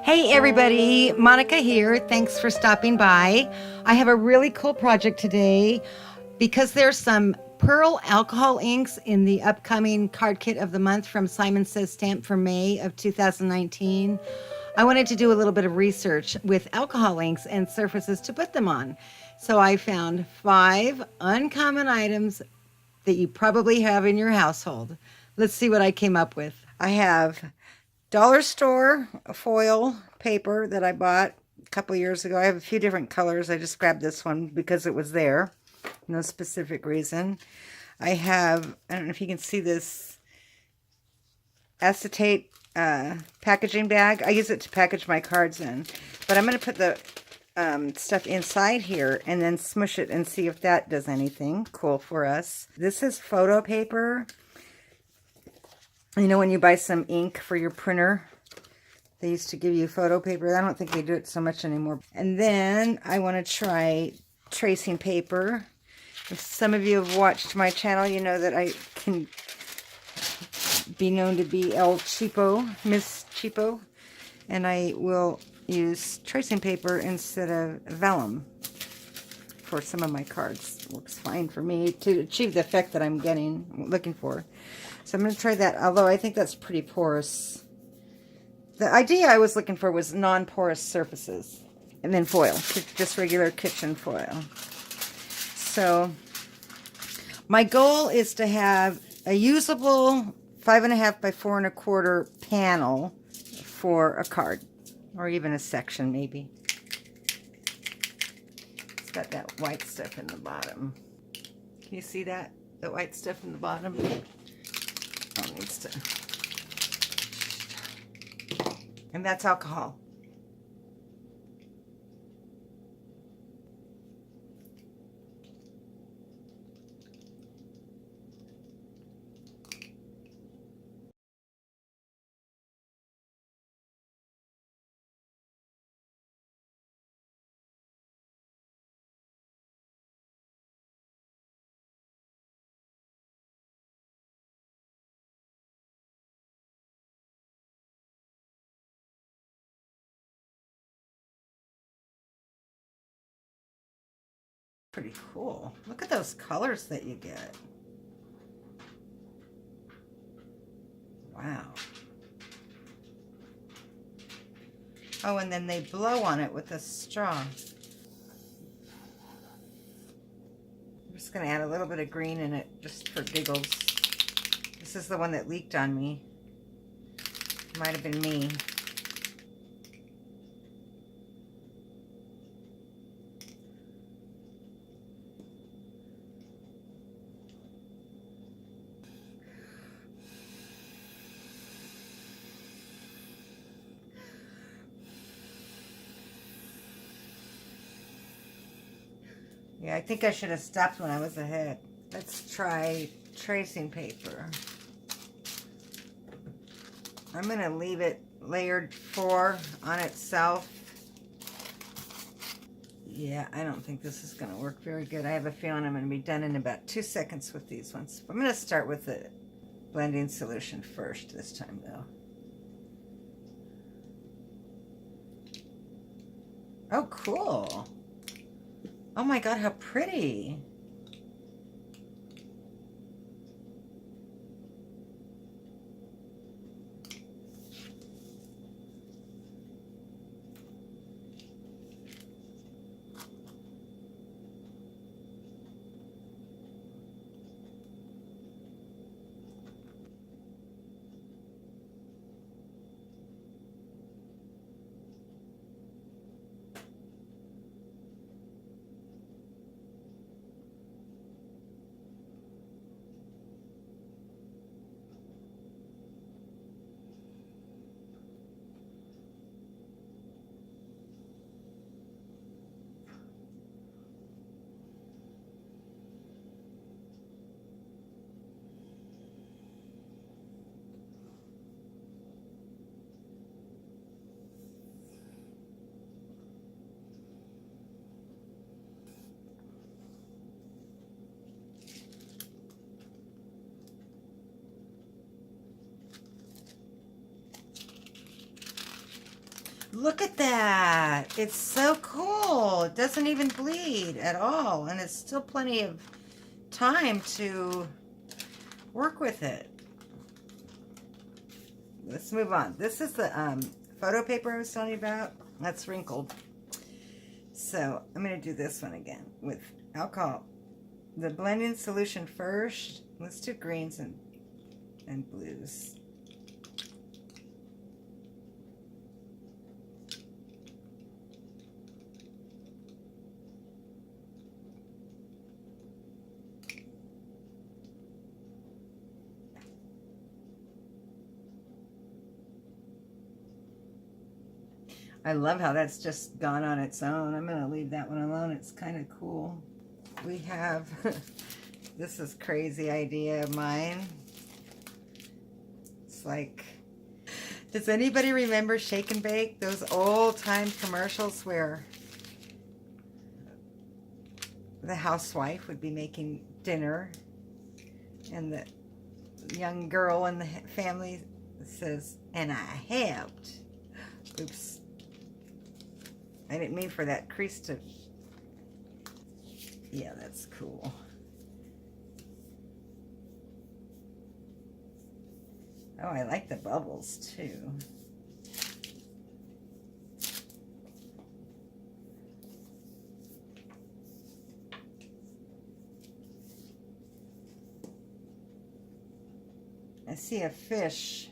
Hey everybody, Monica here. Thanks for stopping by. I have a really cool project today because there's some pearl alcohol inks in the upcoming card kit of the month from Simon Says Stamp for May of 2019. I wanted to do a little bit of research with alcohol inks and surfaces to put them on. So I found 5 uncommon items that you probably have in your household. Let's see what I came up with. I have dollar store foil paper that I bought a couple years ago. I have a few different colors. I just grabbed this one because it was there. No specific reason. I have, I don't know if you can see this, acetate packaging bag. I use it to package my cards in. But I'm going to put the stuff inside here and then smush it and see if that does anything cool for us. This is photo paper. You know when you buy some ink for your printer, they used to give you photo paper. I don't think they do it so much anymore. And then I want to try tracing paper. If some of you have watched my channel, you know that I can be known to be El Cheapo, Miss Cheapo. And I will use tracing paper instead of vellum for some of my cards. Works fine for me to achieve the effect that I'm looking for. So I'm going to try that, although I think that's pretty porous. The idea I was looking for was non-porous surfaces. And then foil, just regular kitchen foil. So my goal is to have a usable 5.5 by 4 1/4 panel for a card. Or even a section, maybe. It's got that white stuff in the bottom. Can you see that? The white stuff in the bottom? Needs to, and that's alcohol. Pretty cool. Look at those colors that you get. Wow. Oh, and then they blow on it with a straw. I'm just going to add a little bit of green in it just for giggles. This is the one that leaked on me. Might have been me. Yeah, I think I should have stopped when I was ahead. Let's try tracing paper. I'm going to leave it layered 4 on itself. Yeah, I don't think this is going to work very good. I have a feeling I'm going to be done in about 2 seconds with these ones. I'm going to start with the blending solution first this time, though. Oh, cool. Oh my God, how pretty. Look at that. It's so cool. It doesn't even bleed at all. And it's still plenty of time to work with it. Let's move on. This is the photo paper I was telling you about. That's wrinkled. So I'm going to do this one again with alcohol. The blending solution first. Let's do greens and blues. I love how that's just gone on its own. I'm going to leave that one alone. It's kind of cool. We have, this is crazy idea of mine. It's like, does anybody remember Shake and Bake? Those old time commercials where the housewife would be making dinner and the young girl in the family says, and I helped. Oops. I didn't mean for that crease to... Yeah, that's cool. Oh, I like the bubbles too. I see a fish.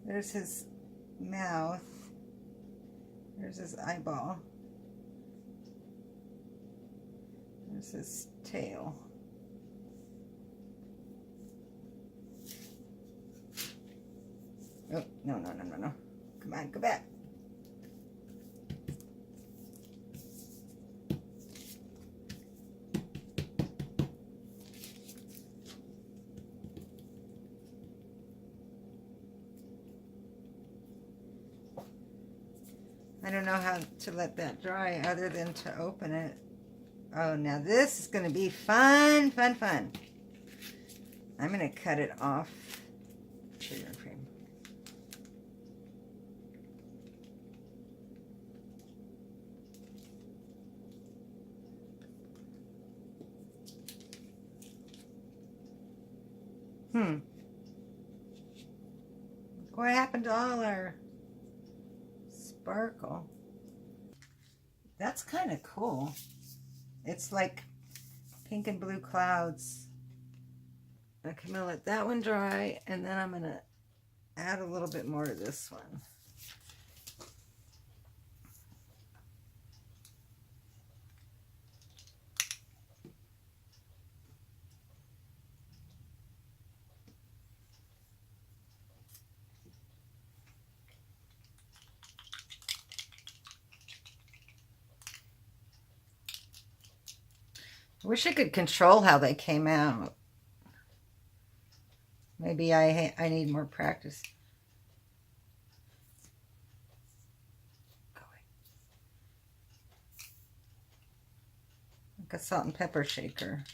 There's his mouth. There's his eyeball. There's his tail. Oh, no, no, no, no, no. Come on, go back. I don't know how to let that dry other than to open it. Oh, now this is going to be fun, fun, fun. I'm going to cut it off. Sugar cream. What happened to all our sparkle? That's kind of cool. It's like pink and blue clouds. Okay, I'm going to let that one dry, and then I'm going to add a little bit more to this one. I wish I could control how they came out. Maybe I need more practice. Go away. Like a salt and pepper shaker.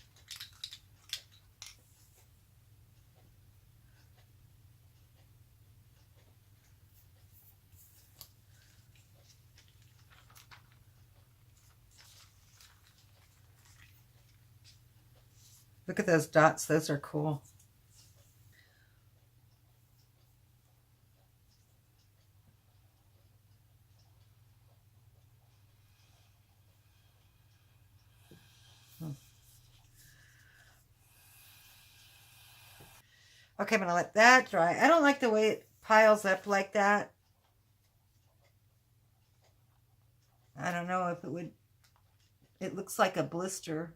Look at those dots. Those are cool. Okay, I'm going to let that dry. I don't like the way it piles up like that. I don't know if it would... It looks like a blister.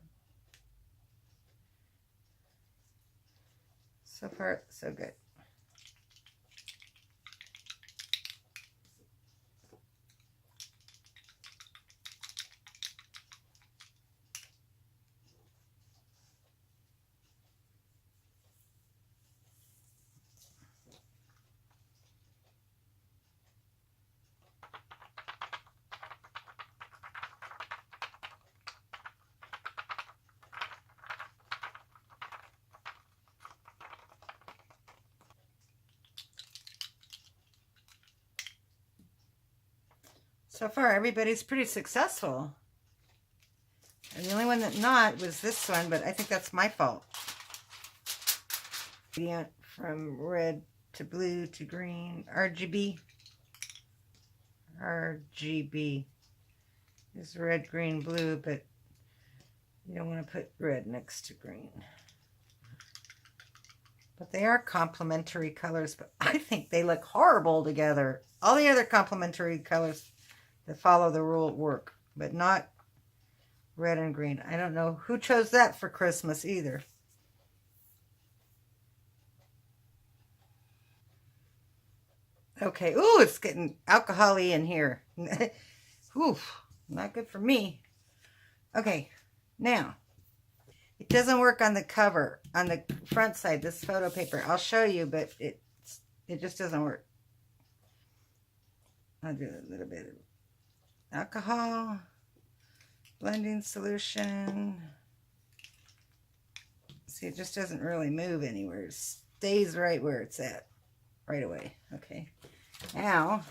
So far, so good. So far, everybody's pretty successful. And the only one that not was this one, but I think that's my fault. From red to blue to green, RGB. RGB is red, green, blue, but you don't want to put red next to green. But they are complementary colors, but I think they look horrible together. All the other complementary colors that follow the rule work, but not red and green. I don't know who chose that for Christmas either. Okay, ooh, it's getting alcohol-y in here. Ooh, not good for me. Okay, now, it doesn't work on the cover, on the front side, this photo paper. I'll show you, but it just doesn't work. I'll do a little bit of alcohol, blending solution. See, it just doesn't really move anywhere. It stays right where it's at right away. Okay, now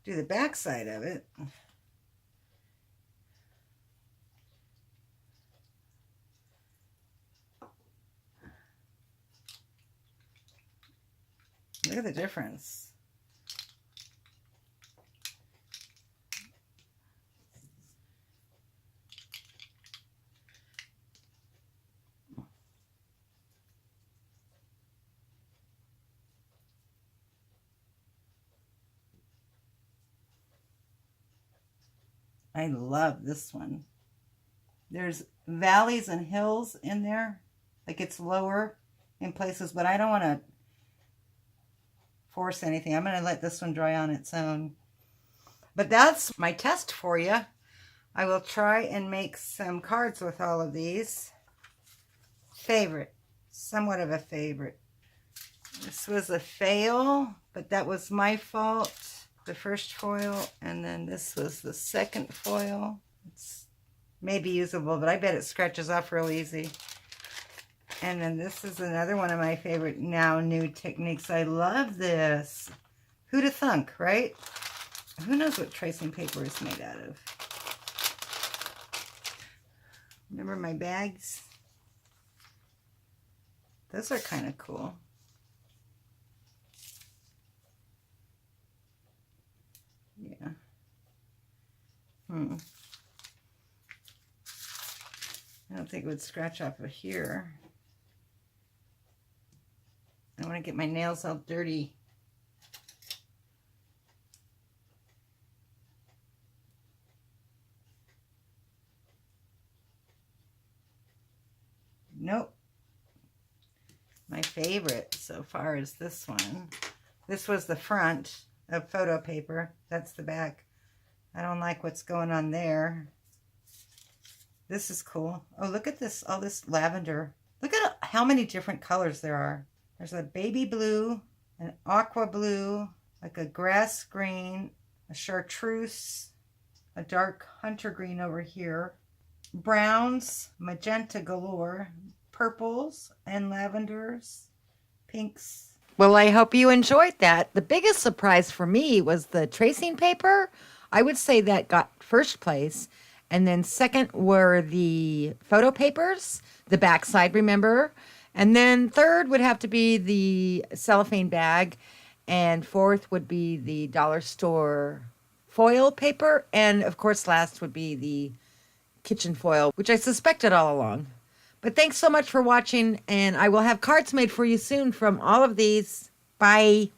do the back side of it. Look at the difference. I love this one. There's valleys and hills in there. Like it's lower in places, but I don't want to force anything. I'm going to let this one dry on its own. But that's my test for you. I will try and make some cards with all of these. Favorite. Somewhat of a favorite. This was a fail, but that was my fault. The first foil, and then this was the second foil. It's maybe usable, but I bet it scratches off real easy. And then this is another one of my favorite now new techniques. I love this. Who'da thunk, right? Who knows what tracing paper is made out of? Remember my bags? Those are kind of cool. Yeah. I don't think it would scratch off of here. I want to get my nails all dirty. Nope. My favorite so far is this one. This was the front of photo paper. That's the back. I don't like what's going on there. This is cool. Oh, look at this, all this lavender. Look at how many different colors there are. There's a baby blue, an aqua blue, like a grass green, a chartreuse, a dark hunter green over here, browns, magenta galore, purples and lavenders, pinks. Well, I hope you enjoyed that. The biggest surprise for me was the tracing paper. I would say that got first place. And then second were the photo papers, the backside, remember? And then third would have to be the cellophane bag. And fourth would be the dollar store foil paper. And of course, last would be the kitchen foil, which I suspected all along. But thanks so much for watching, and I will have cards made for you soon from all of these. Bye.